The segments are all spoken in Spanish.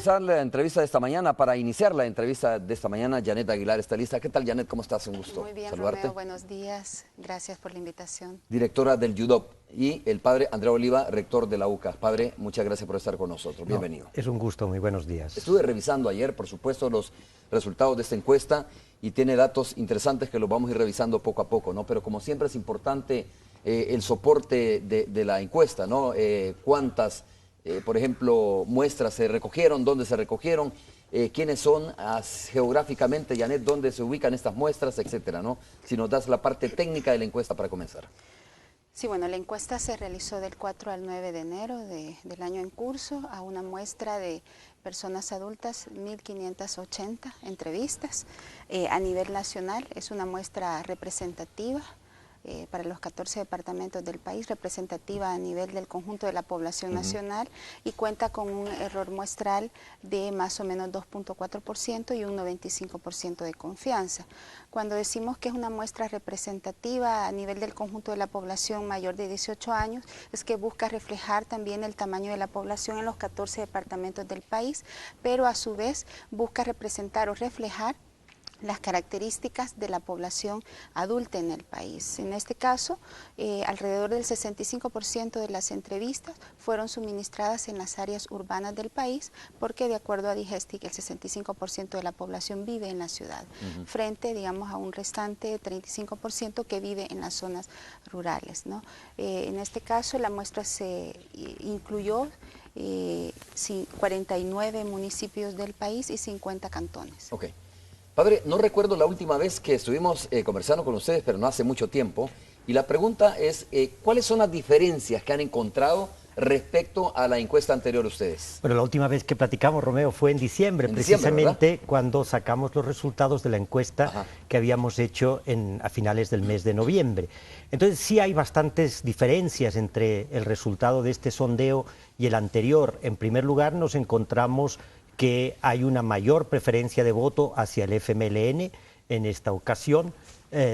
comenzar la entrevista de esta mañana, para iniciar la entrevista de esta mañana, Janet Aguilar está lista. ¿Qué tal, Janet? ¿Cómo estás? Un gusto Muy bien, saludarte. Romeo, buenos días. Gracias por la invitación. Directora del YUDOP, y el padre Andrea Oliva, rector de la UCA. Padre, muchas gracias por estar con nosotros. Bienvenido. Es un gusto, muy buenos días. Estuve revisando ayer, por supuesto, los resultados de esta encuesta y tiene datos interesantes que los vamos a ir revisando poco a poco, ¿no? Pero como siempre es importante el soporte de la encuesta, ¿no? Cuántas, por ejemplo, muestras se recogieron, dónde se recogieron, quiénes son geográficamente, Janet, dónde se ubican estas muestras, etcétera, ¿no? Si nos das la parte técnica de la encuesta para comenzar. Sí, bueno, la encuesta se realizó del 4 al 9 de enero del año en curso a una muestra de personas adultas, 1.580 entrevistas. A nivel nacional es una muestra representativa para los 14 departamentos del país, representativa a nivel del conjunto de la población nacional, y cuenta con un error muestral de más o menos 2.4% y un 95% de confianza. Cuando decimos que es una muestra representativa a nivel del conjunto de la población mayor de 18 años, es que busca reflejar también el tamaño de la población en los 14 departamentos del país, pero a su vez busca representar o reflejar las características de la población adulta en el país. En este caso, alrededor del 65% de las entrevistas fueron suministradas en las áreas urbanas del país, porque de acuerdo a Digestic, el 65% de la población vive en la ciudad, frente, digamos, a un restante 35% que vive en las zonas rurales, ¿no? En este caso, la muestra se incluyó 49 municipios del país y 50 cantones. Ok. Padre, no recuerdo la última vez que estuvimos conversando con ustedes, pero no hace mucho tiempo. Y la pregunta es, ¿cuáles son las diferencias que han encontrado respecto a la encuesta anterior ustedes? Bueno, la última vez que platicamos, Romeo, fue en diciembre, precisamente cuando sacamos los resultados de la encuesta que habíamos hecho a finales del mes de noviembre. Entonces sí hay bastantes diferencias entre el resultado de este sondeo y el anterior. En primer lugar, nos encontramos que hay una mayor preferencia de voto hacia el FMLN en esta ocasión,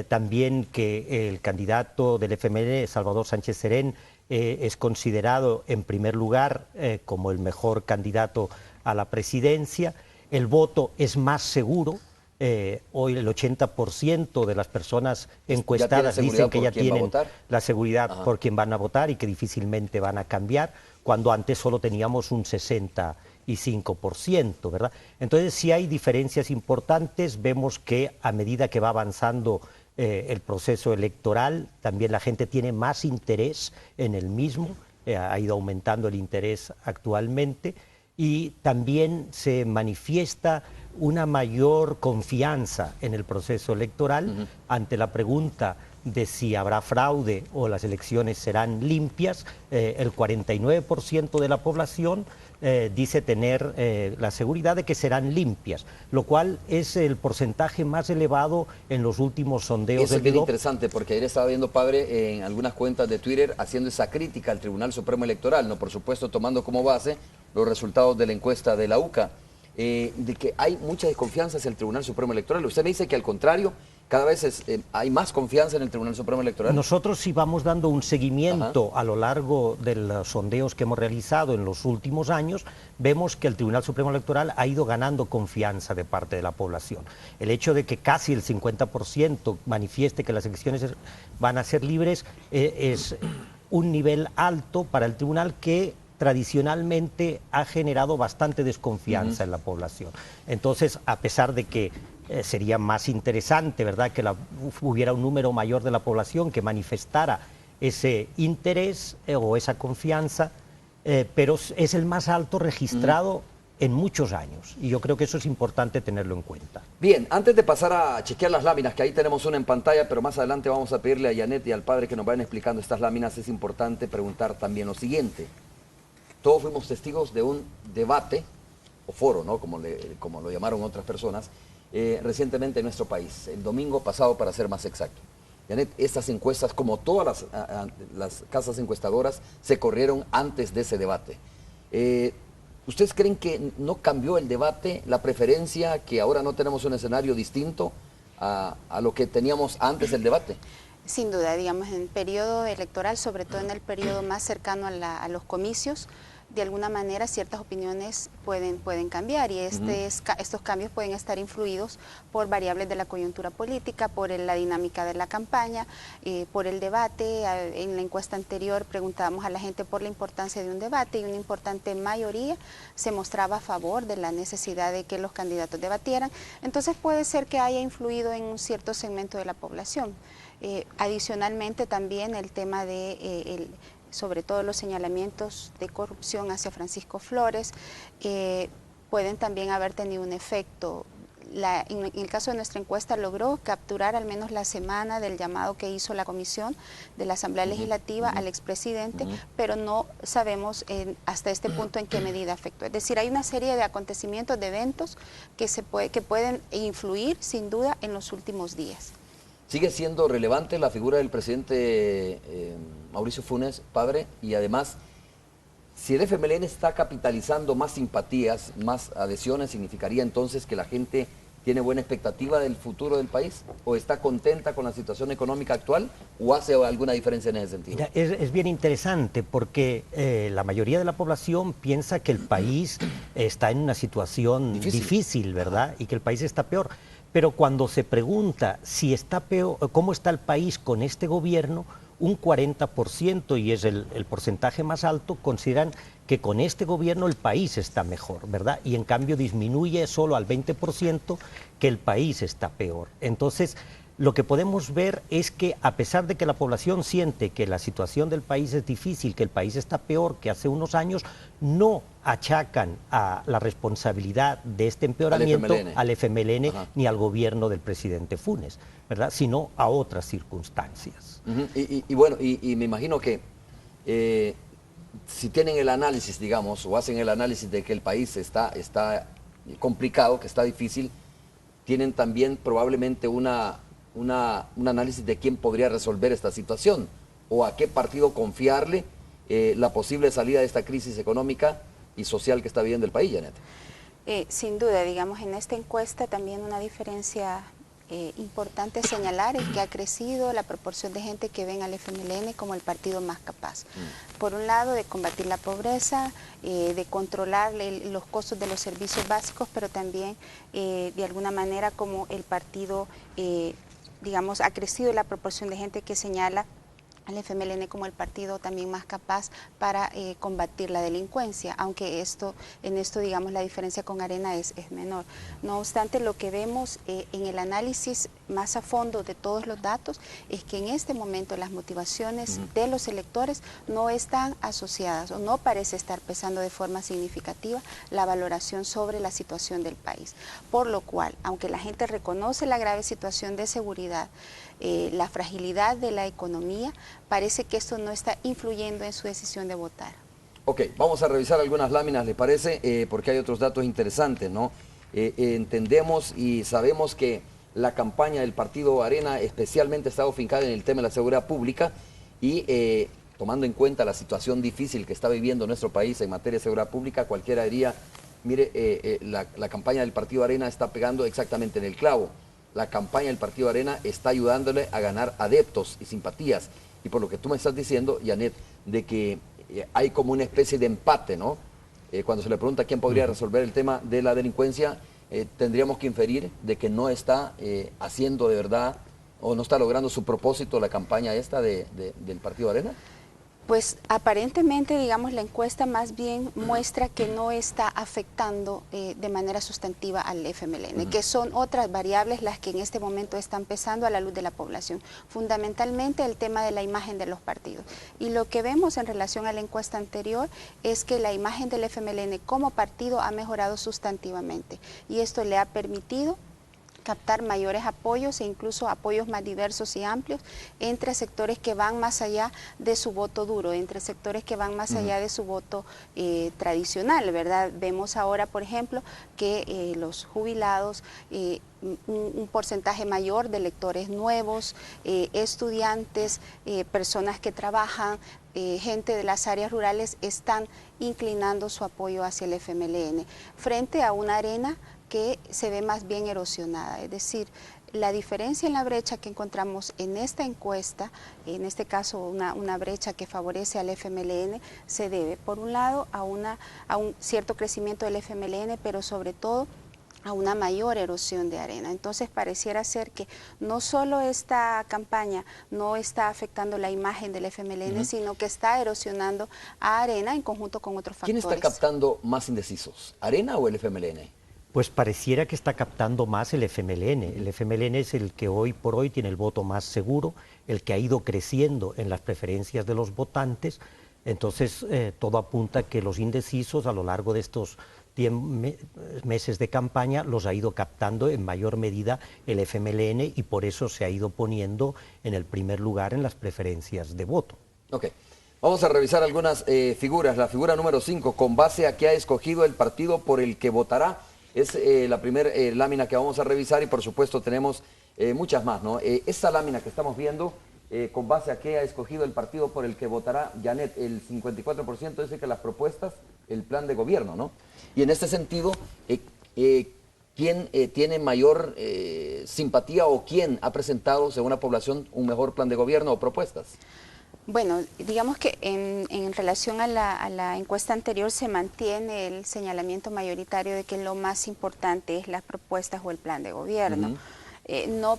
también que el candidato del FMLN, Salvador Sánchez Serén, es considerado en primer lugar como el mejor candidato a la presidencia. El voto es más seguro. Hoy el 80% de las personas encuestadas dicen que ya tienen la seguridad por quién van a votar y que difícilmente van a cambiar, cuando antes solo teníamos un 65%, ¿verdad? Entonces sí hay diferencias importantes. Vemos que a medida que va avanzando el proceso electoral, también la gente tiene más interés en el mismo, ha ido aumentando el interés actualmente, y también se manifiesta una mayor confianza en el proceso electoral ante la pregunta de si habrá fraude o las elecciones serán limpias. El 49% de la población dice tener la seguridad de que serán limpias, lo cual es el porcentaje más elevado en los últimos sondeos. Eso es bien interesante, porque ayer estaba viendo, padre, en algunas cuentas de Twitter haciendo esa crítica al Tribunal Supremo Electoral, ¿no? Por supuesto tomando como base los resultados de la encuesta de la UCA, de que hay mucha desconfianza hacia el Tribunal Supremo Electoral. Usted me dice que al contrario, cada vez hay más confianza en el Tribunal Supremo Electoral. Nosotros sí vamos dando un seguimiento a lo largo de los sondeos que hemos realizado en los últimos años. Vemos que el Tribunal Supremo Electoral ha ido ganando confianza de parte de la población. El hecho de que casi el 50% manifieste que las elecciones van a ser libres es un nivel alto para el tribunal, que tradicionalmente ha generado bastante desconfianza en la población. Entonces, a pesar de que sería más interesante, ¿verdad?, que hubiera un número mayor de la población que manifestara ese interés o esa confianza, pero es el más alto registrado en muchos años, y yo creo que eso es importante tenerlo en cuenta. Bien, antes de pasar a chequear las láminas, que ahí tenemos una en pantalla, pero más adelante vamos a pedirle a Janet y al padre que nos vayan explicando estas láminas, es importante preguntar también lo siguiente. Todos fuimos testigos de un debate, o foro, ¿no?, como lo llamaron otras personas, recientemente en nuestro país, el domingo pasado, para ser más exacto. Janet, estas encuestas, como todas las casas encuestadoras, se corrieron antes de ese debate. ¿Ustedes creen que no cambió el debate, la preferencia, que ahora no tenemos un escenario distinto a lo que teníamos antes del debate? Sin duda, digamos, en el periodo electoral, sobre todo en el periodo más cercano a los comicios, de alguna manera ciertas opiniones pueden cambiar y estos cambios pueden estar influidos por variables de la coyuntura política, por la dinámica de la campaña, por el debate. En la encuesta anterior preguntábamos a la gente por la importancia de un debate y una importante mayoría se mostraba a favor de la necesidad de que los candidatos debatieran. Entonces puede ser que haya influido en un cierto segmento de la población. Adicionalmente también el tema de sobre todo los señalamientos de corrupción hacia Francisco Flores pueden también haber tenido un efecto. En el caso de nuestra encuesta logró capturar al menos la semana del llamado que hizo la comisión de la Asamblea Legislativa al expresidente, pero no sabemos hasta este punto en qué medida afectó. Es decir, hay una serie de acontecimientos, de eventos que pueden influir sin duda en los últimos días. ¿Sigue siendo relevante la figura del presidente Mauricio Funes, padre? Y además, si el FMLN está capitalizando más simpatías, más adhesiones, ¿significaría entonces que la gente tiene buena expectativa del futuro del país? ¿O está contenta con la situación económica actual? ¿O hace alguna diferencia en ese sentido? Mira, es bien interesante porque la mayoría de la población piensa que el país está en una situación difícil, ¿verdad? Y que el país está peor. Pero cuando se pregunta si está peor, cómo está el país con este gobierno, un 40%, y es el porcentaje más alto, consideran que con este gobierno el país está mejor, ¿verdad? Y en cambio disminuye solo al 20% que el país está peor. Entonces, lo que podemos ver es que a pesar de que la población siente que la situación del país es difícil, que el país está peor que hace unos años, no achacan a la responsabilidad de este empeoramiento al FMLN ni al gobierno del presidente Funes, ¿verdad? Sino a otras circunstancias. Y bueno, me imagino que si tienen el análisis, digamos, o hacen el análisis de que el país está complicado, que está difícil, tienen también probablemente un análisis de quién podría resolver esta situación o a qué partido confiarle la posible salida de esta crisis económica y social que está viviendo el país, Janet. Sin duda, digamos, en esta encuesta también una diferencia importante señalar es que ha crecido la proporción de gente que ven al FMLN como el partido más capaz. Por un lado, de combatir la pobreza, de controlar los costos de los servicios básicos, pero también de alguna manera como el partido, digamos, ha crecido la proporción de gente que señala al FMLN como el partido también más capaz para combatir la delincuencia, aunque en esto digamos la diferencia con Arena es menor. No obstante, lo que vemos en el análisis más a fondo de todos los datos es que en este momento las motivaciones de los electores no están asociadas o no parece estar pesando de forma significativa la valoración sobre la situación del país. Por lo cual, aunque la gente reconoce la grave situación de seguridad, la fragilidad de la economía, parece que esto no está influyendo en su decisión de votar. Ok, vamos a revisar algunas láminas, ¿le parece? Porque hay otros datos interesantes, ¿no? Entendemos y sabemos que la campaña del partido Arena especialmente está afincada en el tema de la seguridad pública y tomando en cuenta la situación difícil que está viviendo nuestro país en materia de seguridad pública, cualquiera diría, mire, la campaña del partido Arena está pegando exactamente en el clavo. La campaña del partido Arena está ayudándole a ganar adeptos y simpatías. Y por lo que tú me estás diciendo, Janet, de que hay como una especie de empate, ¿no? Cuando se le pregunta quién podría resolver el tema de la delincuencia, tendríamos que inferir de que no está haciendo de verdad o no está logrando su propósito la campaña esta del partido Arena. Pues aparentemente, digamos, la encuesta más bien muestra que no está afectando de manera sustantiva al FMLN, que son otras variables las que en este momento están pesando a la luz de la población. Fundamentalmente el tema de la imagen de los partidos. Y lo que vemos en relación a la encuesta anterior es que la imagen del FMLN como partido ha mejorado sustantivamente y esto le ha permitido captar mayores apoyos e incluso apoyos más diversos y amplios entre sectores que van más allá de su voto duro, entre sectores que van más allá de su voto tradicional, ¿verdad? Vemos ahora, por ejemplo, que los jubilados, un porcentaje mayor de electores nuevos, estudiantes, personas que trabajan, gente de las áreas rurales están inclinando su apoyo hacia el FMLN frente a una Arena que se ve más bien erosionada, es decir, la diferencia en la brecha que encontramos en esta encuesta, en este caso una brecha que favorece al FMLN, se debe, por un lado, a un cierto crecimiento del FMLN, pero sobre todo a una mayor erosión de Arena. Entonces pareciera ser que no solo esta campaña no está afectando la imagen del FMLN, sino que está erosionando a Arena en conjunto con otros factores. ¿Quién está captando más indecisos, Arena o el FMLN? Pues pareciera que está captando más el FMLN. El FMLN es el que hoy por hoy tiene el voto más seguro, el que ha ido creciendo en las preferencias de los votantes. Entonces, todo apunta a que los indecisos a lo largo de estos 10 meses de campaña los ha ido captando en mayor medida el FMLN y por eso se ha ido poniendo en el primer lugar en las preferencias de voto. Ok, vamos a revisar algunas figuras. La figura número 5, con base a qué ha escogido el partido por el que votará, es la primera lámina que vamos a revisar y por supuesto tenemos muchas más, ¿no? Esta lámina que estamos viendo, con base a qué ha escogido el partido por el que votará, Janet, el 54% dice que las propuestas, el plan de gobierno, ¿no? Y en este sentido, ¿quién tiene mayor simpatía o quién ha presentado, según la población, un mejor plan de gobierno o propuestas? Bueno, digamos que en relación a la encuesta anterior se mantiene el señalamiento mayoritario de que lo más importante es las propuestas o el plan de gobierno. No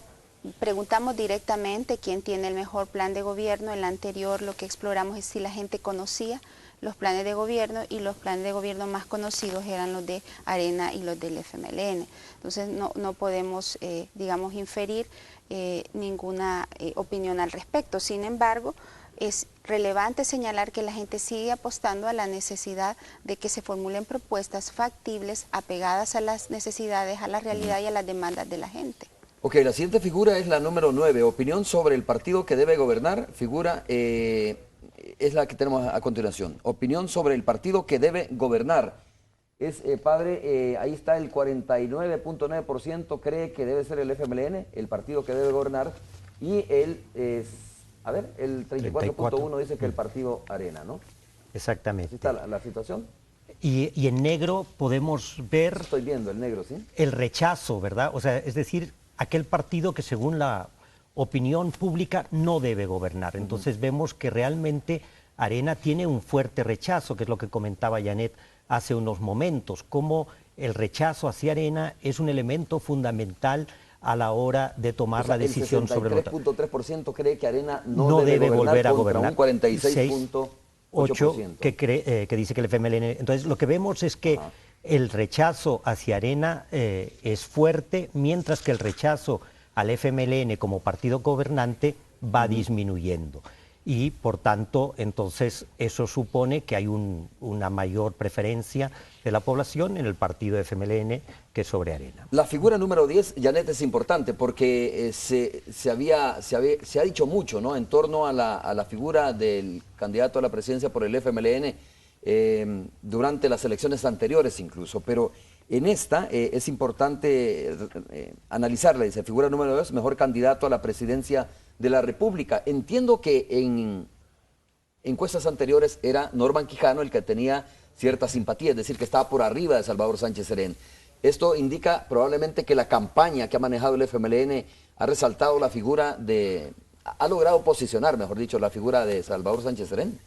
preguntamos directamente quién tiene el mejor plan de gobierno. En la anterior lo que exploramos es si la gente conocía los planes de gobierno y los planes de gobierno más conocidos eran los de Arena y los del FMLN. Entonces no podemos, digamos, inferir ninguna opinión al respecto. Sin embargo, es relevante señalar que la gente sigue apostando a la necesidad de que se formulen propuestas factibles, apegadas a las necesidades, a la realidad y a las demandas de la gente. Ok, la siguiente figura es la número 9, opinión sobre el partido que debe gobernar, figura es la que tenemos a continuación, opinión sobre el partido que debe gobernar. Es, padre, ahí está el 49.9% cree que debe ser el FMLN, el partido que debe gobernar, y el 34.1% dice que el partido Arena, ¿no? Exactamente. Así está la situación. Y en negro podemos ver... Estoy viendo el negro, ¿sí? El rechazo, ¿verdad? O sea, es decir, aquel partido que según la opinión pública no debe gobernar. Entonces vemos que realmente Arena tiene un fuerte rechazo, que es lo que comentaba Janet hace unos momentos, cómo el rechazo hacia Arena es un elemento fundamental a la hora de tomar la decisión sobre el voto. El 63.3% cree que Arena no debe volver a gobernar. Un 46.8% que dice que el FMLN... Entonces lo que vemos es que el rechazo hacia Arena es fuerte, mientras que el rechazo al FMLN como partido gobernante va disminuyendo. Y por tanto, entonces, eso supone que hay una mayor preferencia de la población en el partido FMLN que sobre Arena. La figura número 10, Janet, es importante porque se ha dicho mucho, ¿no?, en torno a la figura del candidato a la presidencia por el FMLN durante las elecciones anteriores incluso, pero en esta es importante analizarla. Dice, figura número 2, mejor candidato a la presidencia de la República. Entiendo que en encuestas anteriores era Norman Quijano el que tenía cierta simpatía, es decir, que estaba por arriba de Salvador Sánchez Serén. Esto indica probablemente que la campaña que ha manejado el FMLN ha resaltado la figura ha logrado posicionar, mejor dicho, la figura de Salvador Sánchez Serén.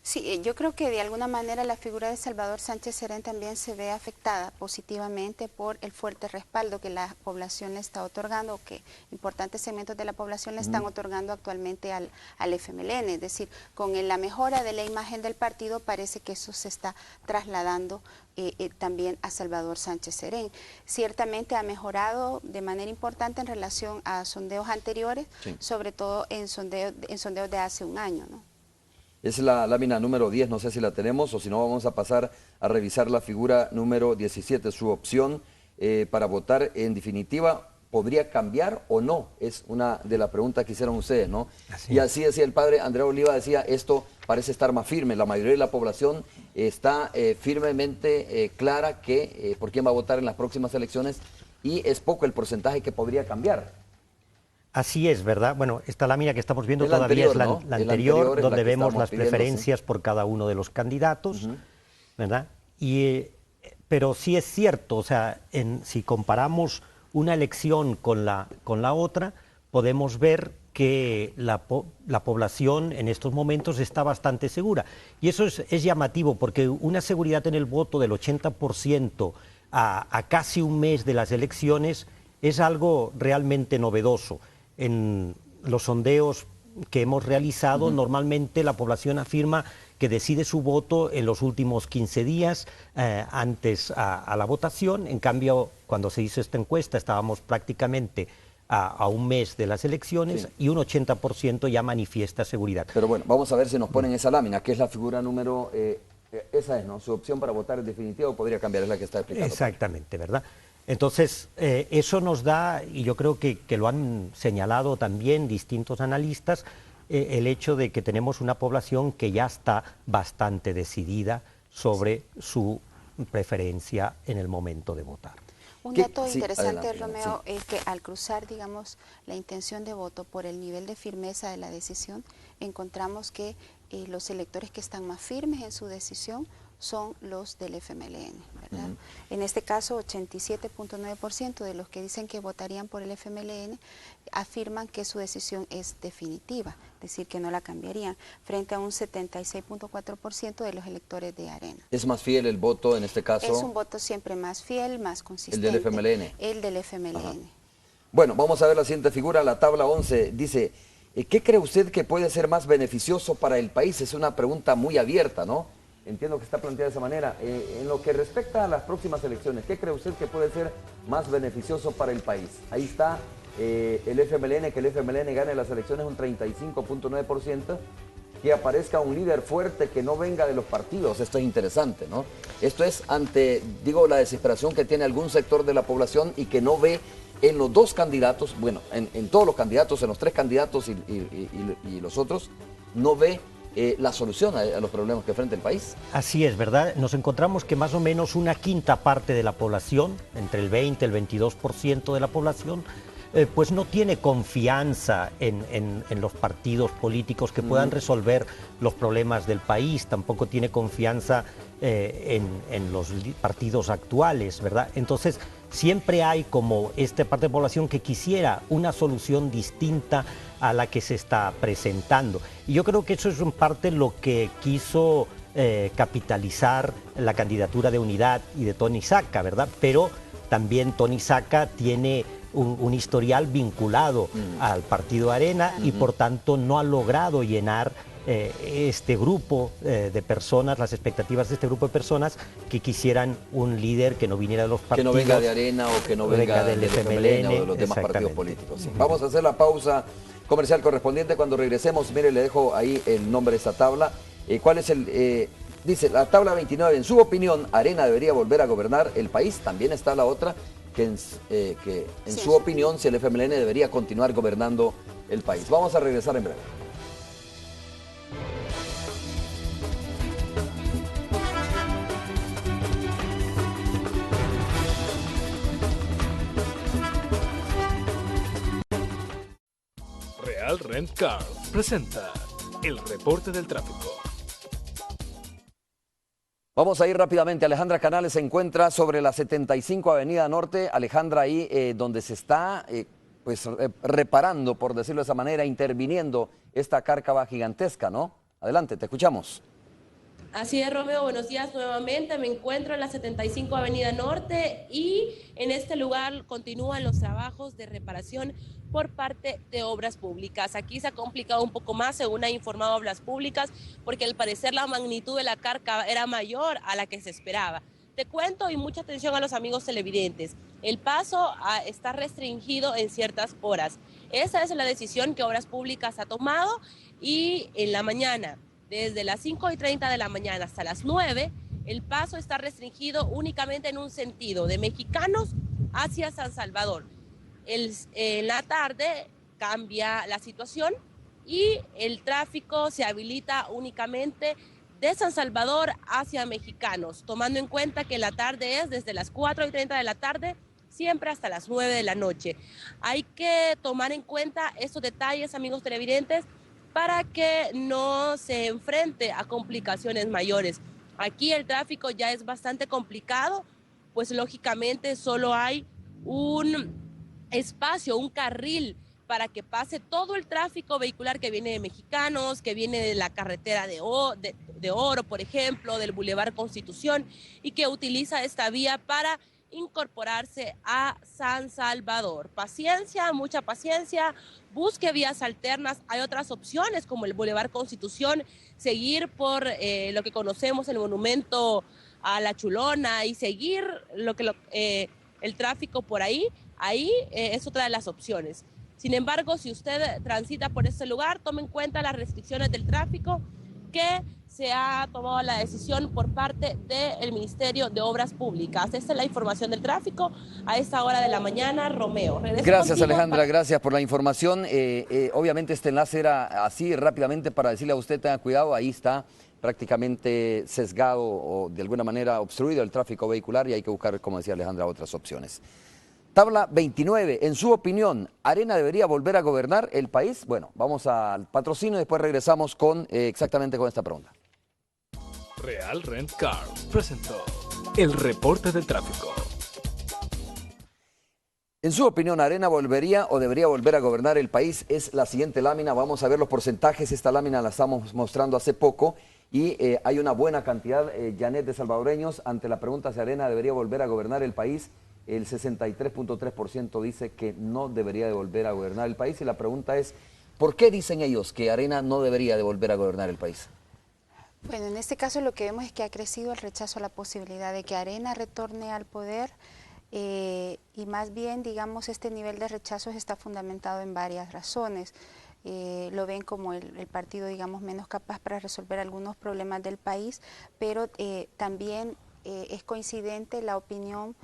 Sí, yo creo que de alguna manera la figura de Salvador Sánchez Serén también se ve afectada positivamente por el fuerte respaldo que la población le está otorgando, que importantes segmentos de la población le están otorgando actualmente al FMLN. Es decir, con la mejora de la imagen del partido parece que eso se está trasladando también a Salvador Sánchez Serén. Ciertamente ha mejorado de manera importante en relación a sondeos anteriores, sobre todo en sondeos de hace un año, ¿no? Es la lámina número 10, no sé si la tenemos o si no vamos a pasar a revisar la figura número 17. Su opción para votar en definitiva, ¿podría cambiar o no? Es una de las preguntas que hicieron ustedes, ¿no? Y así decía el padre Andrea Oliva, decía, esto parece estar más firme. La mayoría de la población está firmemente clara que por quién va a votar en las próximas elecciones y es poco el porcentaje que podría cambiar. Así es, ¿verdad? Bueno, esta lámina que estamos viendo todavía es la anterior, donde vemos las preferencias por cada uno de los candidatos, ¿verdad? Pero sí es cierto, o sea, si comparamos una elección con la otra, podemos ver que la población en estos momentos está bastante segura. Y eso es llamativo, porque una seguridad en el voto del 80% a casi un mes de las elecciones es algo realmente novedoso. En los sondeos que hemos realizado, normalmente la población afirma que decide su voto en los últimos 15 días antes a la votación. En cambio, cuando se hizo esta encuesta estábamos prácticamente a un mes de las elecciones, y un 80% ya manifiesta seguridad. Pero bueno, vamos a ver si nos ponen esa lámina, que es la figura número... esa es, ¿no? Su opción para votar es definitiva o podría cambiar, es la que está explicando. Exactamente, ¿verdad? Entonces, eso nos da, y yo creo que lo han señalado también distintos analistas, el hecho de que tenemos una población que ya está bastante decidida sobre su preferencia en el momento de votar. Un dato interesante, adelante, Romeo, es que al cruzar, digamos, la intención de voto por el nivel de firmeza de la decisión, encontramos que los electores que están más firmes en su decisión son los del FMLN, ¿verdad? En este caso, 87.9% de los que dicen que votarían por el FMLN afirman que su decisión es definitiva, es decir, que no la cambiarían, frente a un 76.4% de los electores de Arena. ¿Es más fiel el voto en este caso? Es un voto siempre más fiel, más consistente. ¿El del FMLN? El del FMLN. Ajá. Bueno, vamos a ver la siguiente figura, la tabla 11. Dice, ¿qué cree usted que puede ser más beneficioso para el país? Es una pregunta muy abierta, ¿no? Entiendo que está planteada de esa manera. En lo que respecta a las próximas elecciones, ¿qué cree usted que puede ser más beneficioso para el país? Ahí está el FMLN, que el FMLN gane las elecciones un 35.9%, que aparezca un líder fuerte que no venga de los partidos. Esto es interesante, ¿no? Esto es ante, digo, la desesperación que tiene algún sector de la población y que no ve en los dos candidatos, bueno, en todos los candidatos, en los tres candidatos y los otros, no ve la solución a los problemas que enfrenta el país. Así es, ¿verdad? Nos encontramos que más o menos una quinta parte de la población, entre el 20 y el 22% de la población, pues no tiene confianza en los partidos políticos que puedan resolver los problemas del país, tampoco tiene confianza en los partidos actuales, ¿verdad? Entonces, siempre hay como esta parte de la población que quisiera una solución distinta a la que se está presentando. Y yo creo que eso es en parte lo que quiso capitalizar la candidatura de Unidad y de Tony Saca, ¿verdad? Pero también Tony Saca tiene un historial vinculado al partido Arena y por tanto no ha logrado llenar este grupo de personas, las expectativas de este grupo de personas que quisieran un líder que no viniera de los partidos. Que no venga de Arena o que no venga del FMLN o de los demás partidos políticos. Sí. Vamos a hacer la pausa comercial correspondiente. Cuando regresemos, mire, le dejo ahí el nombre de esta tabla. ¿Cuál es el...? Dice, la tabla 29, en su opinión, Arena debería volver a gobernar el país. También está la otra, que en su opinión, si el FMLN debería continuar gobernando el país. Vamos a regresar en breve. Real Rent Car presenta el reporte del tráfico. Vamos a ir rápidamente. Alejandra Canales se encuentra sobre la 75 Avenida Norte. Alejandra, ahí donde se está reparando, por decirlo de esa manera, interviniendo esta cárcava gigantesca, ¿no? Adelante, te escuchamos. Así es, Romeo, buenos días nuevamente. Me encuentro en la 75 Avenida Norte y en este lugar continúan los trabajos de reparación por parte de Obras Públicas. Aquí se ha complicado un poco más, según ha informado Obras Públicas, porque al parecer la magnitud de la cárcava era mayor a la que se esperaba. Te cuento, y mucha atención a los amigos televidentes, el paso está restringido en ciertas horas. Esa es la decisión que Obras Públicas ha tomado y en la mañana, desde las 5:30 de la mañana hasta las 9, el paso está restringido únicamente en un sentido, de Mexicanos hacia San Salvador. En la tarde cambia la situación y el tráfico se habilita únicamente de San Salvador hacia Mexicanos, tomando en cuenta que la tarde es desde las 4:30 de la tarde siempre hasta las 9 de la noche. Hay que tomar en cuenta estos detalles, amigos televidentes, para que no se enfrente a complicaciones mayores. Aquí el tráfico ya es bastante complicado, pues lógicamente solo hay un espacio, un carril para que pase todo el tráfico vehicular que viene de Mexicanos, que viene de la carretera de Oro, por ejemplo, del Boulevard Constitución, y que utiliza esta vía para incorporarse a San Salvador. Paciencia, mucha paciencia, busque vías alternas. Hay otras opciones como el Boulevard Constitución, seguir por lo que conocemos el monumento a la Chulona y seguir el tráfico por ahí es otra de las opciones. Sin embargo, si usted transita por este lugar, tome en cuenta las restricciones del tráfico que se ha tomado la decisión por parte del Ministerio de Obras Públicas. Esta es la información del tráfico a esta hora de la mañana. Romeo, regreso gracias contigo. Alejandra, gracias por la información. Obviamente este enlace era así rápidamente para decirle a usted tenga cuidado, ahí está prácticamente sesgado o de alguna manera obstruido el tráfico vehicular y hay que buscar, como decía Alejandra, otras opciones. Tabla 29, en su opinión, ¿Arena debería volver a gobernar el país? Bueno, vamos al patrocinio y después regresamos con exactamente con esta pregunta. Real Rent Car presentó el reporte del tráfico. En su opinión, ¿Arena volvería o debería volver a gobernar el país? Es la siguiente lámina, vamos a ver los porcentajes, esta lámina la estamos mostrando hace poco y hay una buena cantidad, Janet, de salvadoreños, ante la pregunta si Arena debería volver a gobernar el país. El 63.3% dice que no debería de volver a gobernar el país y la pregunta es, ¿por qué dicen ellos que Arena no debería de volver a gobernar el país? Bueno, en este caso lo que vemos es que ha crecido el rechazo a la posibilidad de que Arena retorne al poder y más bien, digamos, este nivel de rechazo está fundamentado en varias razones. Lo ven como el partido, digamos, menos capaz para resolver algunos problemas del país, pero también es coincidente la opinión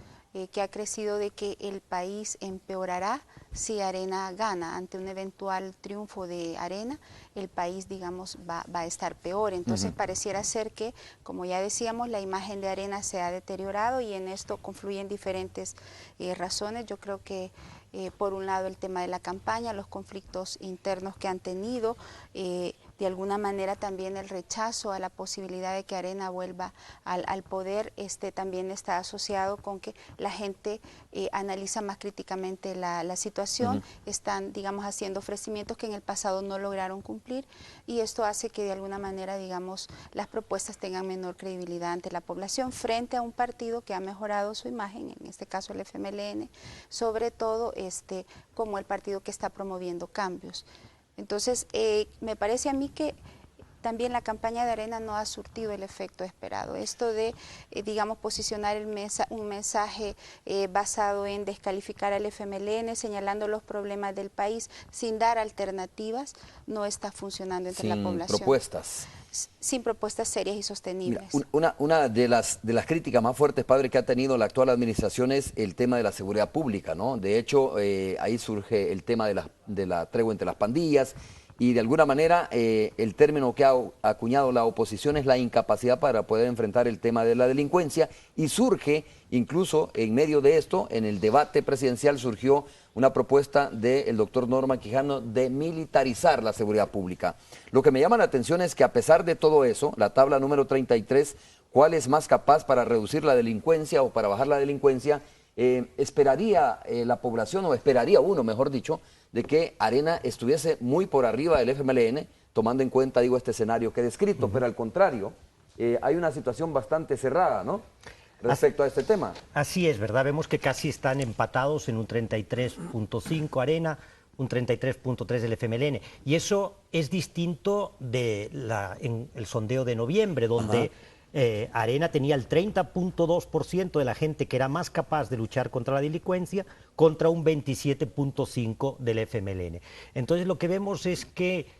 que ha crecido de que el país empeorará si Arena gana. Ante un eventual triunfo de Arena, el país, digamos, va a estar peor. Entonces pareciera ser que, como ya decíamos, la imagen de Arena se ha deteriorado y en esto confluyen diferentes razones. Yo creo que por un lado el tema de la campaña, los conflictos internos que han tenido, de alguna manera también el rechazo a la posibilidad de que Arena vuelva al poder, también está asociado con que la gente analiza más críticamente la situación, están, digamos, haciendo ofrecimientos que en el pasado no lograron cumplir y esto hace que de alguna manera, digamos, las propuestas tengan menor credibilidad ante la población frente a un partido que ha mejorado su imagen, en este caso el FMLN, sobre todo como el partido que está promoviendo cambios. Entonces, me parece a mí que también la campaña de Arena no ha surtido el efecto esperado. Esto de, digamos, posicionar un mensaje basado en descalificar al FMLN, señalando los problemas del país sin dar alternativas, no está funcionando entre la población. Sin propuestas. Sin propuestas serias y sostenibles. Mira, una de las críticas más fuertes, padre, que ha tenido la actual administración es el tema de la seguridad pública, ¿no? De hecho, ahí surge el tema de la tregua entre las pandillas y de alguna manera el término que ha acuñado la oposición es la incapacidad para poder enfrentar el tema de la delincuencia y surge incluso en medio de esto, en el debate presidencial surgió una propuesta del doctor Norman Quijano de militarizar la seguridad pública. Lo que me llama la atención es que a pesar de todo eso, la tabla número 33, ¿cuál es más capaz para reducir la delincuencia o para bajar la delincuencia? Esperaría la población, o esperaría uno, mejor dicho, de que Arena estuviese muy por arriba del FMLN, tomando en cuenta, digo, este escenario que he descrito, pero al contrario, hay una situación bastante cerrada, ¿no?, respecto a este tema. Así es, ¿verdad? Vemos que casi están empatados en un 33.5 Arena, un 33.3 del FMLN. Y eso es distinto en el sondeo de noviembre, donde Arena tenía el 30.2% de la gente que era más capaz de luchar contra la delincuencia contra un 27.5% del FMLN. Entonces lo que vemos es que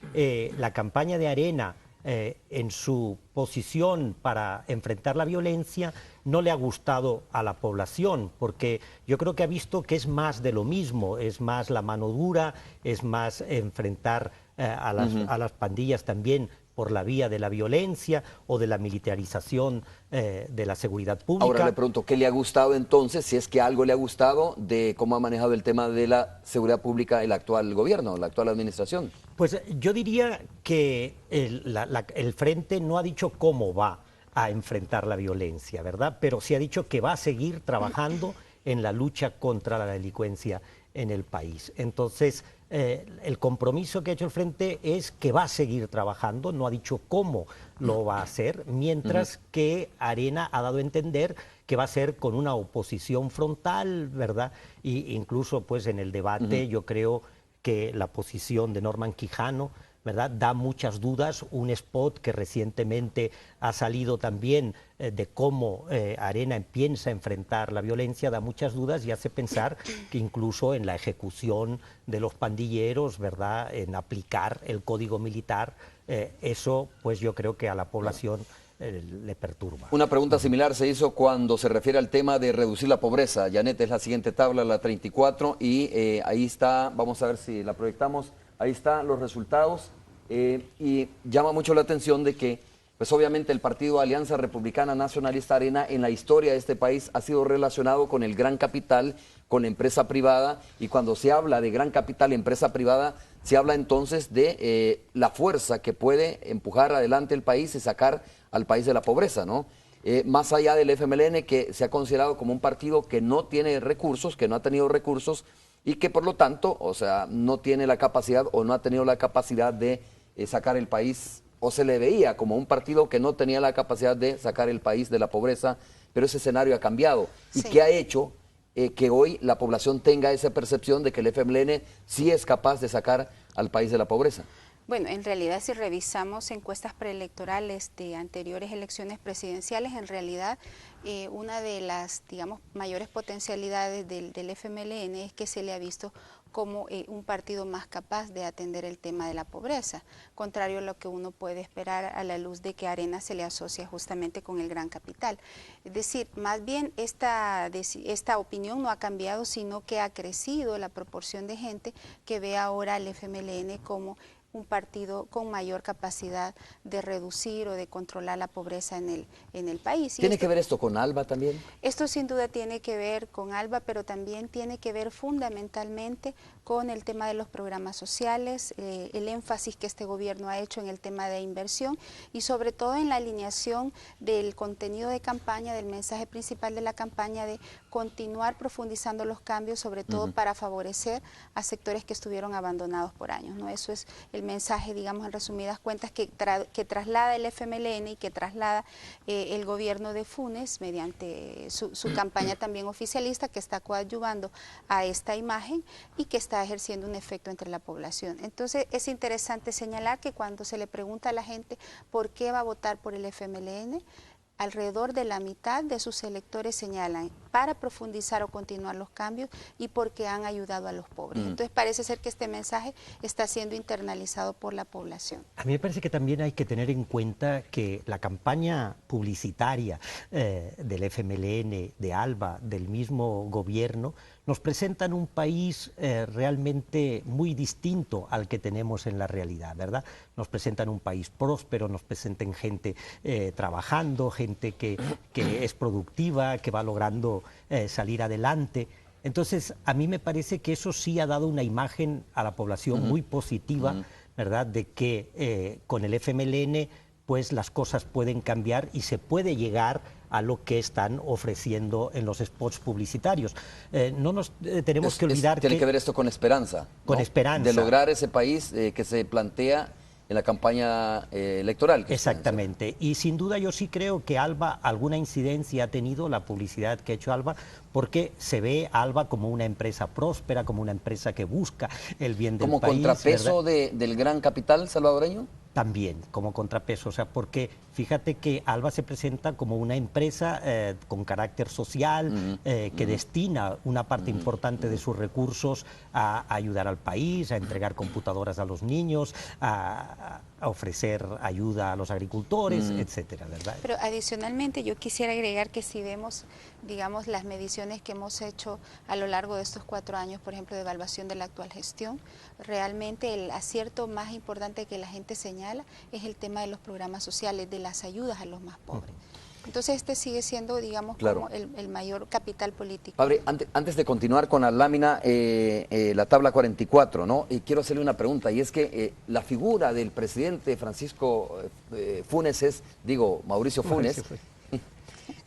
la campaña de Arena en su posición para enfrentar la violencia no le ha gustado a la población, porque yo creo que ha visto que es más de lo mismo, es más la mano dura, es más enfrentar a las pandillas también por la vía de la violencia o de la militarización de la seguridad pública. Ahora le pregunto, ¿qué le ha gustado entonces, si es que algo le ha gustado de cómo ha manejado el tema de la seguridad pública el actual gobierno, la actual administración? Pues yo diría que el Frente no ha dicho cómo va a enfrentar la violencia, ¿verdad? Pero sí ha dicho que va a seguir trabajando en la lucha contra la delincuencia en el país. Entonces, el compromiso que ha hecho el Frente es que va a seguir trabajando, no ha dicho cómo lo va a hacer, mientras que Arena ha dado a entender que va a ser con una oposición frontal, ¿verdad? Y incluso pues en el debate yo creo que la posición de Norman Quijano, ¿verdad?, da muchas dudas. Un spot que recientemente ha salido también de cómo Arena piensa enfrentar la violencia da muchas dudas y hace pensar que incluso en la ejecución de los pandilleros, ¿verdad?, en aplicar el código militar, eso pues yo creo que a la población le perturba. Una pregunta similar se hizo cuando se refiere al tema de reducir la pobreza. Janet, es la siguiente tabla, la 34, y ahí está, vamos a ver si la proyectamos, ahí están los resultados, y llama mucho la atención de que, pues obviamente el partido Alianza Republicana Nacionalista Arena en la historia de este país ha sido relacionado con el gran capital, con la empresa privada, y cuando se habla de gran capital, empresa privada, se habla entonces de la fuerza que puede empujar adelante el país y sacar al país de la pobreza, ¿no? Más allá del FMLN, que se ha considerado como un partido que no tiene recursos, que no ha tenido recursos y que por lo tanto, o sea, no tiene la capacidad o no ha tenido la capacidad de sacar el país, o se le veía como un partido que no tenía la capacidad de sacar el país de la pobreza, pero ese escenario ha cambiado. ¿Y qué ha hecho que hoy la población tenga esa percepción de que el FMLN sí es capaz de sacar al país de la pobreza? Bueno, en realidad si revisamos encuestas preelectorales de anteriores elecciones presidenciales, en realidad una de las, digamos, mayores potencialidades del FMLN es que se le ha visto como un partido más capaz de atender el tema de la pobreza, contrario a lo que uno puede esperar a la luz de que Arena se le asocia justamente con el gran capital. Es decir, más bien esta opinión no ha cambiado, sino que ha crecido la proporción de gente que ve ahora al FMLN como un partido con mayor capacidad de reducir o de controlar la pobreza en el país. ¿Tiene que ver esto con ALBA también? Esto sin duda tiene que ver con ALBA, pero también tiene que ver fundamentalmente con el tema de los programas sociales, el énfasis que este gobierno ha hecho en el tema de inversión y sobre todo en la alineación del contenido de campaña, del mensaje principal de la campaña de continuar profundizando los cambios, sobre todo para favorecer a sectores que estuvieron abandonados por años, ¿no? Eso es el mensaje, digamos, en resumidas cuentas, que traslada el FMLN y que traslada el gobierno de Funes mediante su campaña también oficialista, que está coadyuvando a esta imagen y que está ejerciendo un efecto entre la población. Entonces es interesante señalar que cuando se le pregunta a la gente por qué va a votar por el FMLN, alrededor de la mitad de sus electores señalan para profundizar o continuar los cambios y porque han ayudado a los pobres. Entonces parece ser que este mensaje está siendo internalizado por la población. A mí me parece que también hay que tener en cuenta que la campaña publicitaria del FMLN, de ALBA, del mismo gobierno, nos presentan un país realmente muy distinto al que tenemos en la realidad, ¿verdad? Nos presentan un país próspero, nos presentan gente trabajando, gente que es productiva, que va logrando salir adelante. Entonces, a mí me parece que eso sí ha dado una imagen a la población muy positiva, ¿verdad?, de que con el FMLN pues las cosas pueden cambiar y se puede llegar a lo que están ofreciendo en los spots publicitarios. No nos tenemos que olvidar tiene que ver esto con esperanza. Con ¿no? esperanza. De lograr ese país que se plantea en la campaña electoral. Exactamente. Y sin duda yo sí creo que ALBA alguna incidencia ha tenido, la publicidad que ha hecho ALBA, porque se ve a ALBA como una empresa próspera, como una empresa que busca el bien del país. ¿Como contrapeso del gran capital salvadoreño? También, como contrapeso, o sea, porque fíjate que ALBA se presenta como una empresa con carácter social, que destina una parte importante de sus recursos a ayudar al país, a entregar computadoras a los niños, a ofrecer ayuda a los agricultores, etcétera, ¿verdad? Pero adicionalmente yo quisiera agregar que si vemos, digamos, las mediciones que hemos hecho a lo largo de estos 4 años, por ejemplo, de evaluación de la actual gestión, realmente el acierto más importante que la gente señala es el tema de los programas sociales, de las ayudas a los más pobres. Entonces este sigue siendo, digamos, como el mayor capital político. Padre, antes de continuar con la lámina, la tabla 44, ¿no? Y quiero hacerle una pregunta, y es que la figura del presidente Francisco Funes Mauricio Funes,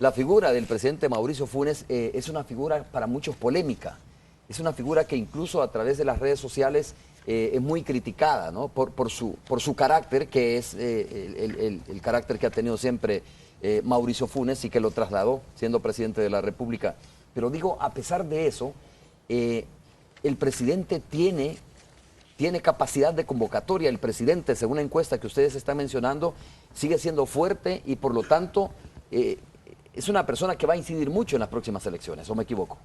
la figura del presidente Mauricio Funes es una figura para muchos polémica. Es una figura que incluso a través de las redes sociales es muy criticada, ¿no? por su carácter, que es el carácter que ha tenido siempre Mauricio Funes y que lo trasladó siendo presidente de la República. Pero digo, a pesar de eso, el presidente tiene capacidad de convocatoria. El presidente, según la encuesta que ustedes están mencionando, sigue siendo fuerte y por lo tanto es una persona que va a incidir mucho en las próximas elecciones, ¿o me equivoco?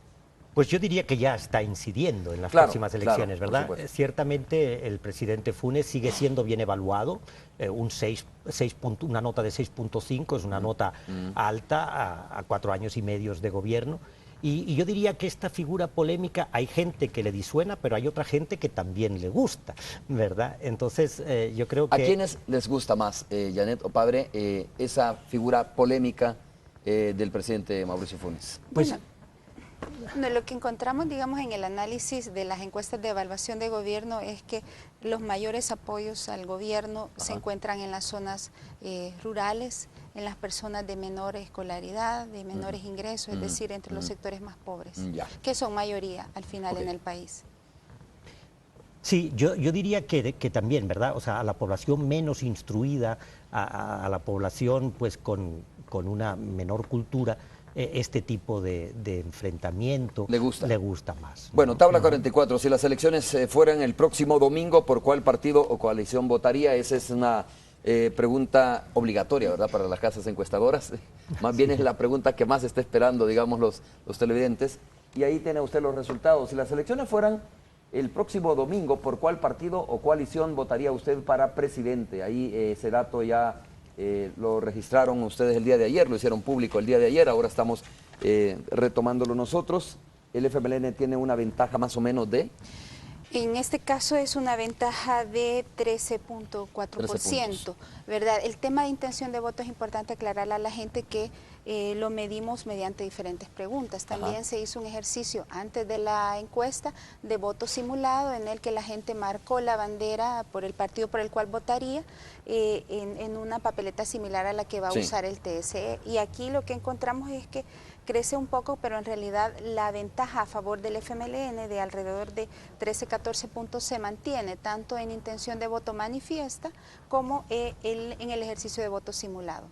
Pues yo diría que ya está incidiendo en las Claro, próximas elecciones, claro, ¿verdad? por supuesto. Ciertamente el presidente Funes sigue siendo bien evaluado, una nota de 6.5 es una nota alta a 4 años y medio de gobierno. Y yo diría que esta figura polémica, hay gente que le disuena, pero hay otra gente que también le gusta, ¿verdad? Entonces, yo creo que... ¿A quiénes les gusta más, Janet o Padre, esa figura polémica del presidente Mauricio Funes? Pues, bueno, lo que encontramos, digamos, en el análisis de las encuestas de evaluación de gobierno es que los mayores apoyos al gobierno se encuentran en las zonas rurales, en las personas de menor escolaridad, de menores ingresos, es decir, entre los sectores más pobres, que son mayoría al final en el país. Sí, yo diría que también, ¿verdad? O sea, a la población menos instruida, a la población pues con una menor cultura, este tipo de enfrentamiento le gusta más, ¿no? Bueno, tabla 44, si las elecciones fueran el próximo domingo, ¿por cuál partido o coalición votaría? Esa es una pregunta obligatoria, ¿verdad?, para las casas encuestadoras. Más bien es la pregunta que más está esperando, digamos, los televidentes. Y ahí tiene usted los resultados. Si las elecciones fueran el próximo domingo, ¿por cuál partido o coalición votaría usted para presidente? Ahí ese dato ya lo registraron ustedes el día de ayer, lo hicieron público el día de ayer, ahora estamos retomándolo nosotros. El FMLN tiene una ventaja más o menos de... En este caso es una ventaja de 13.4%, ¿verdad? El tema de intención de voto es importante aclararle a la gente que lo medimos mediante diferentes preguntas. También se hizo un ejercicio antes de la encuesta de voto simulado en el que la gente marcó la bandera por el partido por el cual votaría en una papeleta similar a la que va a usar el TSE. Y aquí lo que encontramos es que crece un poco, pero en realidad la ventaja a favor del FMLN de alrededor de 13-14 puntos se mantiene, tanto en intención de voto manifiesta como en el ejercicio de voto simulado.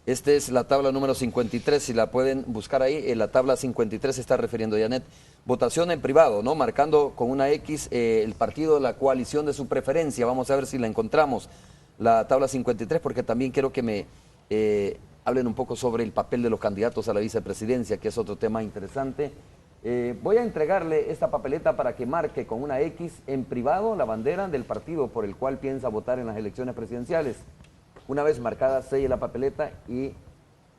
Esta es la tabla número 53, si la pueden buscar ahí, en la tabla 53 se está refiriendo, Janet. Votación en privado, ¿no? Marcando con una X el partido, la coalición de su preferencia. Vamos a ver si la encontramos, la tabla 53, porque también quiero que me hablen un poco sobre el papel de los candidatos a la vicepresidencia, que es otro tema interesante. Voy a entregarle esta papeleta para que marque con una X en privado la bandera del partido por el cual piensa votar en las elecciones presidenciales. Una vez marcada, selle la papeleta y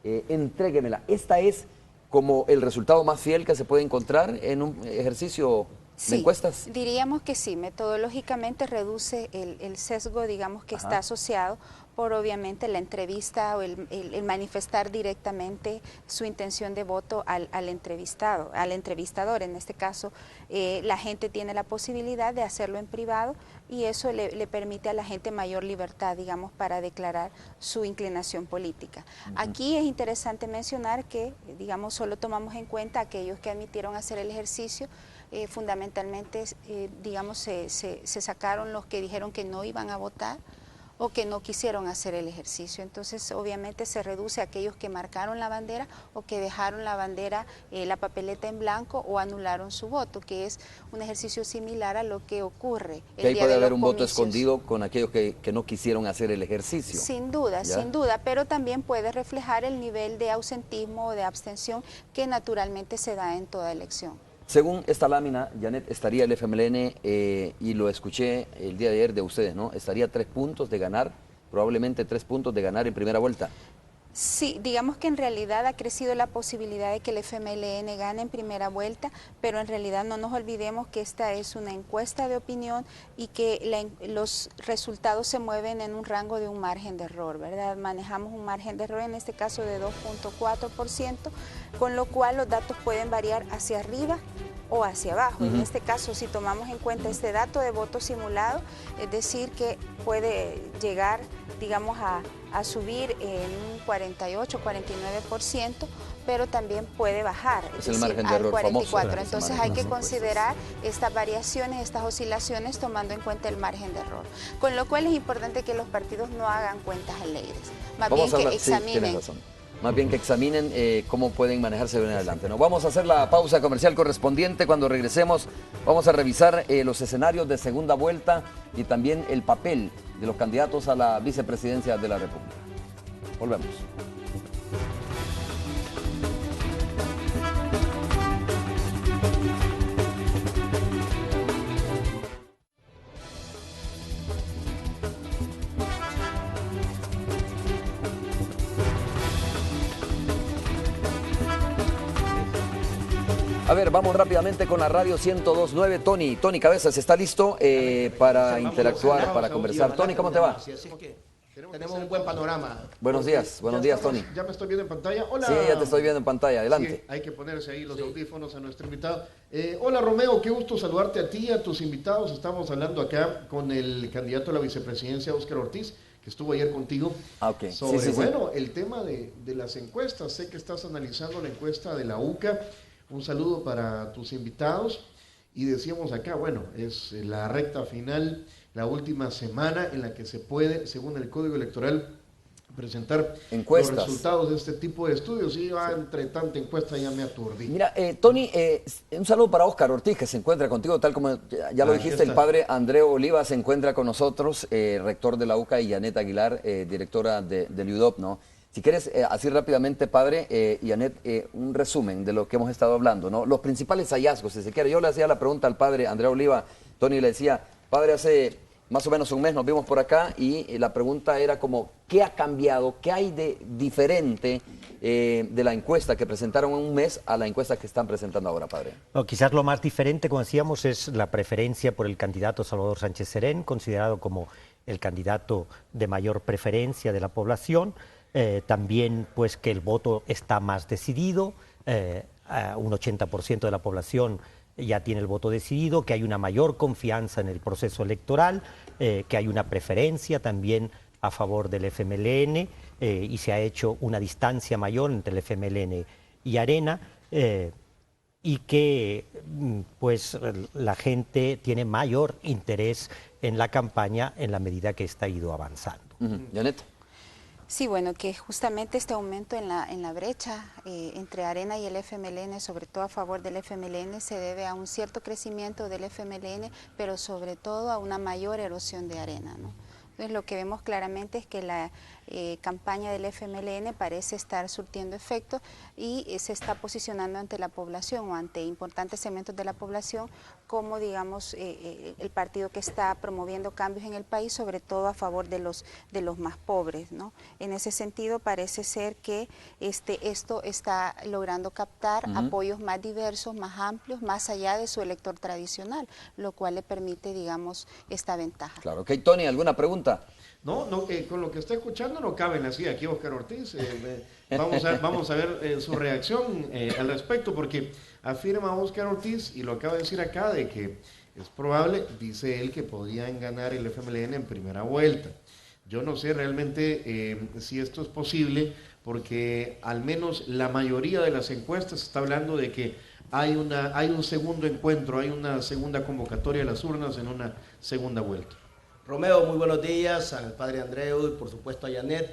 entréguemela. Esta es como el resultado más fiel que se puede encontrar en un ejercicio de encuestas. Diríamos que sí, metodológicamente reduce el sesgo, digamos, que está asociado por obviamente la entrevista o el manifestar directamente su intención de voto al entrevistado, al entrevistador. En este caso, la gente tiene la posibilidad de hacerlo en privado y eso le permite a la gente mayor libertad, digamos, para declarar su inclinación política. Aquí es interesante mencionar que, digamos, solo tomamos en cuenta aquellos que admitieron hacer el ejercicio. Fundamentalmente, digamos, se sacaron los que dijeron que no iban a votar o que no quisieron hacer el ejercicio. Entonces, obviamente se reduce a aquellos que marcaron la bandera o que dejaron la bandera, la papeleta en blanco o anularon su voto, que es un ejercicio similar a lo que ocurre el día de los comicios. Que ahí puede haber un voto escondido con aquellos que no quisieron hacer el ejercicio. Sin duda, sin duda, pero también puede reflejar el nivel de ausentismo o de abstención que naturalmente se da en toda elección. Según esta lámina, Janet, estaría el FMLN, y lo escuché el día de ayer de ustedes, ¿no? Estaría 3 puntos de ganar, probablemente 3 puntos de ganar en primera vuelta. Sí, digamos que en realidad ha crecido la posibilidad de que el FMLN gane en primera vuelta, pero en realidad no nos olvidemos que esta es una encuesta de opinión y que los resultados se mueven en un rango de un margen de error, ¿verdad? Manejamos un margen de error en este caso de 2.4%, con lo cual los datos pueden variar hacia arriba o hacia abajo. En este caso, si tomamos en cuenta este dato de voto simulado, es decir, que puede llegar, digamos, a subir en un 48, 49%, pero también puede bajar, es decir, al 44%. Entonces hay que considerar estas variaciones, estas oscilaciones, tomando en cuenta el margen de error. Con lo cual es importante que los partidos no hagan cuentas alegres, más bien que examinen. Más bien que examinen cómo pueden manejarse de en adelante, ¿no? Vamos a hacer la pausa comercial correspondiente. Cuando regresemos vamos a revisar los escenarios de segunda vuelta y también el papel de los candidatos a la vicepresidencia de la República. Volvemos. A ver, vamos rápidamente con la radio 102.9. Tony Cabezas, ¿está listo para interactuar, para conversar? Tony, ¿cómo te va? Tenemos un buen panorama. Buenos días, Tony. ¿Ya me estoy viendo en pantalla? Hola. Sí, ya te estoy viendo en pantalla, adelante. Sí, hay que ponerse ahí los audífonos a nuestro invitado. Hola Romeo, qué gusto saludarte a ti y a tus invitados. Estamos hablando acá con el candidato a la vicepresidencia, Óscar Ortiz, que estuvo ayer contigo. Ok. Sobre, bueno, el tema de las encuestas. Sé que estás analizando la encuesta de la UCA. Un saludo para tus invitados. Y decíamos acá, bueno, es la recta final, la última semana en la que se puede, según el Código Electoral, presentar encuestas, los resultados de este tipo de estudios. Y entre tanta encuesta ya me aturdí. Mira, Tony, un saludo para Óscar Ortiz, que se encuentra contigo, tal como ya lo dijiste, el padre Andreu Oliva se encuentra con nosotros, rector de la UCA, y Janet Aguilar, directora del UDOP, ¿no? Si quieres, así rápidamente, padre, y Janet, un resumen de lo que hemos estado hablando, ¿no? Los principales hallazgos, si se quiere. Yo le hacía la pregunta al padre Andreu Oliva, Tony le decía, padre, hace más o menos un mes nos vimos por acá y la pregunta era como, ¿qué ha cambiado? ¿Qué hay de diferente de la encuesta que presentaron en un mes a la encuesta que están presentando ahora, padre? No, quizás lo más diferente, como decíamos, es la preferencia por el candidato Salvador Sánchez Serén, considerado como el candidato de mayor preferencia de la población. También pues que el voto está más decidido, un 80% de la población ya tiene el voto decidido, que hay una mayor confianza en el proceso electoral, que hay una preferencia también a favor del FMLN y se ha hecho una distancia mayor entre el FMLN y Arena y que pues la gente tiene mayor interés en la campaña en la medida que esta ha ido avanzando. Janet. Sí, bueno, que justamente este aumento en la brecha entre Arena y el FMLN, sobre todo a favor del FMLN, se debe a un cierto crecimiento del FMLN, pero sobre todo a una mayor erosión de Arena, ¿no? Entonces lo que vemos claramente es que la campaña del FMLN parece estar surtiendo efecto y se está posicionando ante la población o ante importantes segmentos de la población como, digamos, el partido que está promoviendo cambios en el país, sobre todo a favor de los más pobres, ¿no? En ese sentido parece ser que esto está logrando captar apoyos más diversos, más amplios, más allá de su elector tradicional, lo cual le permite, digamos, esta ventaja. Claro. Ok, Tony, ¿alguna pregunta? No, con lo que está escuchando no caben así aquí Óscar Ortiz. Vamos a ver su reacción al respecto, porque afirma Óscar Ortiz, y lo acaba de decir acá, de que es probable, dice él, que podrían ganar el FMLN en primera vuelta. Yo no sé realmente si esto es posible, porque al menos la mayoría de las encuestas está hablando de que hay un segundo encuentro, hay una segunda convocatoria de las urnas en una segunda vuelta. Romeo, muy buenos días al padre Andreu y por supuesto a Janet.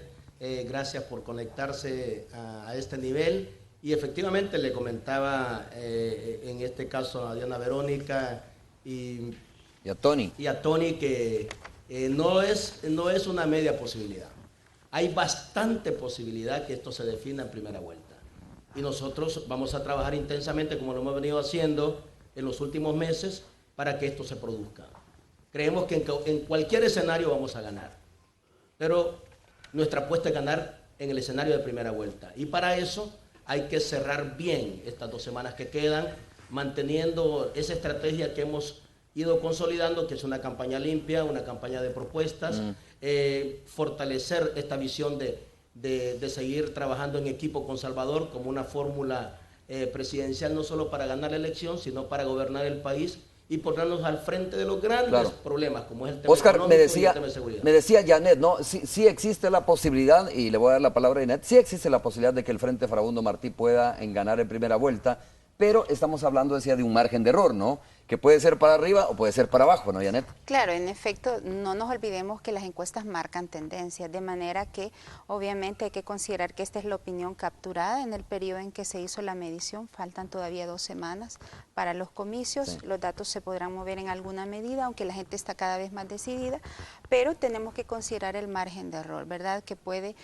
Gracias por conectarse a este nivel. Y efectivamente le comentaba en este caso a Diana Verónica y a Tony que no es una media posibilidad. Hay bastante posibilidad que esto se defina en primera vuelta. Y nosotros vamos a trabajar intensamente, como lo hemos venido haciendo en los últimos meses, para que esto se produzca. Creemos que en cualquier escenario vamos a ganar, pero nuestra apuesta es ganar en el escenario de primera vuelta. Y para eso hay que cerrar bien estas 2 semanas que quedan, manteniendo esa estrategia que hemos ido consolidando, que es una campaña limpia, una campaña de propuestas, fortalecer esta visión de seguir trabajando en equipo con Salvador como una fórmula presidencial no solo para ganar la elección, sino para gobernar el país y ponernos al frente de los grandes problemas, como es el tema Oscar, económico y el tema de seguridad. me decía Janet, ¿no? Sí existe la posibilidad, y le voy a dar la palabra a Janet, sí existe la posibilidad de que el Frente Farabundo Martí pueda ganar en primera vuelta, pero estamos hablando, decía, de un margen de error, ¿no? Que puede ser para arriba o puede ser para abajo, ¿no, Janet? Claro, en efecto, no nos olvidemos que las encuestas marcan tendencias, de manera que obviamente hay que considerar que esta es la opinión capturada en el periodo en que se hizo la medición. Faltan todavía 2 semanas para los comicios, sí. Los datos se podrán mover en alguna medida, aunque la gente está cada vez más decidida, pero tenemos que considerar el margen de error, ¿verdad? Que puede,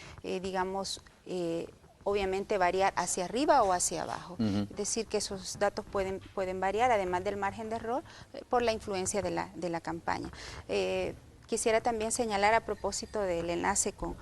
obviamente variar hacia arriba o hacia abajo. Es decir, que esos datos pueden variar, además del margen de error, por la influencia de la campaña. Quisiera también señalar, a propósito del enlace con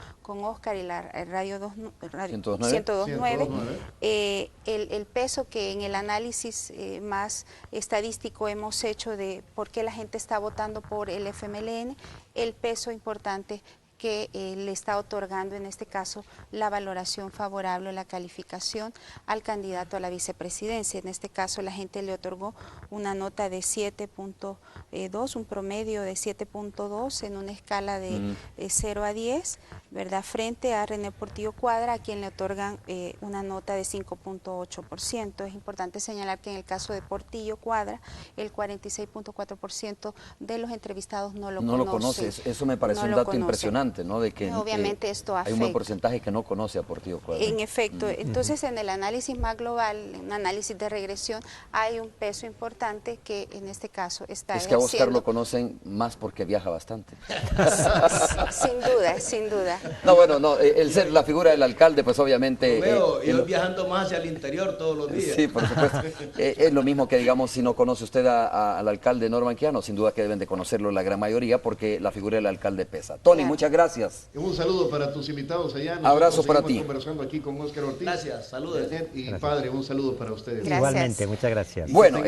Oscar y la radio 102.9, el peso que en el análisis más estadístico hemos hecho de por qué la gente está votando por el FMLN, el peso importante que le está otorgando en este caso la valoración favorable, la calificación al candidato a la vicepresidencia. En este caso la gente le otorgó una nota de 7.2, un promedio de 7.2 en una escala de 0 a 10, ¿verdad? Frente a René Portillo Cuadra, a quien le otorgan una nota de 5.8%. Es importante señalar que en el caso de Portillo Cuadra, el 46.4% de los entrevistados no lo conoce. Eso me parece un dato impresionante, ¿no? De que obviamente esto afecta. Hay un buen porcentaje que no conoce a Portillo Cuadra. En efecto, entonces en el análisis más global, un análisis de regresión, hay un peso importante que en este caso está Es que a Oscar lo conocen más porque viaja bastante. Sin duda. No, bueno, no, el ser la figura del alcalde, pues obviamente... Yo viajando más hacia el interior todos los días. Sí, por supuesto. Es lo mismo que, digamos, si no conoce usted al alcalde Norman Quijano, sin duda que deben de conocerlo la gran mayoría, porque la figura del alcalde pesa. Tony, muchas gracias. Un saludo para tus invitados allá. Abrazo para ti. Conversando aquí con Oscar Ortiz. Gracias, saludos. Y gracias. Padre, un saludo para ustedes. Gracias. Igualmente, muchas gracias. Bueno,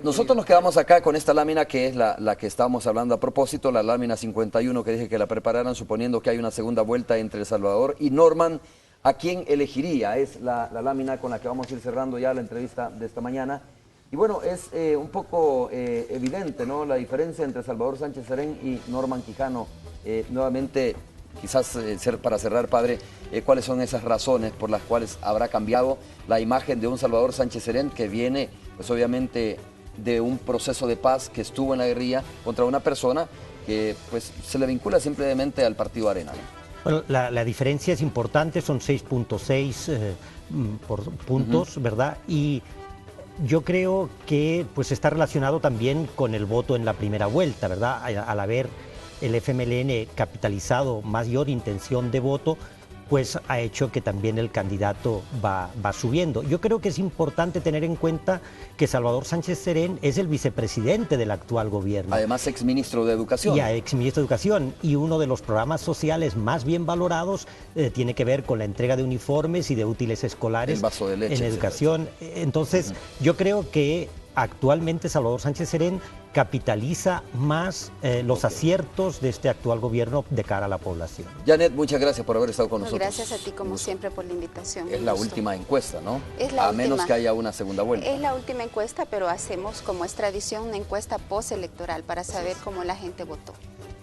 nosotros nos quedamos acá con esta lámina que es la que estábamos hablando a propósito, la lámina 51 que dije que la prepararan, suponiendo que hay una segunda vuelta entre El Salvador y Norman. ¿A quién elegiría? Es la lámina con la que vamos a ir cerrando ya la entrevista de esta mañana. Y bueno, es un poco evidente, ¿no?, la diferencia entre Salvador Sánchez Serén y Norman Quijano. Nuevamente, quizás para cerrar, padre, ¿cuáles son esas razones por las cuales habrá cambiado la imagen de un Salvador Sánchez Serén que viene, pues obviamente, de un proceso de paz que estuvo en la guerrilla contra una persona que pues se le vincula simplemente al Partido Arena? Bueno, la diferencia es importante, son 6.6 puntos, ¿verdad? Y yo creo que pues está relacionado también con el voto en la primera vuelta, ¿verdad? Al haber el FMLN capitalizado mayor intención de voto, pues ha hecho que también el candidato va subiendo. Yo creo que es importante tener en cuenta que Salvador Sánchez Serén es el vicepresidente del actual gobierno. Además, exministro de Educación. Y exministro de Educación. Y uno de los programas sociales más bien valorados tiene que ver con la entrega de uniformes y de útiles escolares el vaso de leche, en educación. Entonces, yo creo que actualmente Salvador Sánchez Serén capitaliza más los aciertos de este actual gobierno de cara a la población. Janet, muchas gracias por haber estado con nosotros. Gracias a ti, como siempre, por la invitación. Es la última encuesta, ¿no? Es la última. Menos que haya una segunda vuelta. Es la última encuesta, pero hacemos, como es tradición, una encuesta postelectoral para saber cómo la gente votó.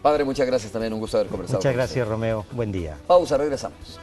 Padre, muchas gracias también, un gusto haber conversado. Muchas gracias, Romeo. Buen día. Pausa, regresamos.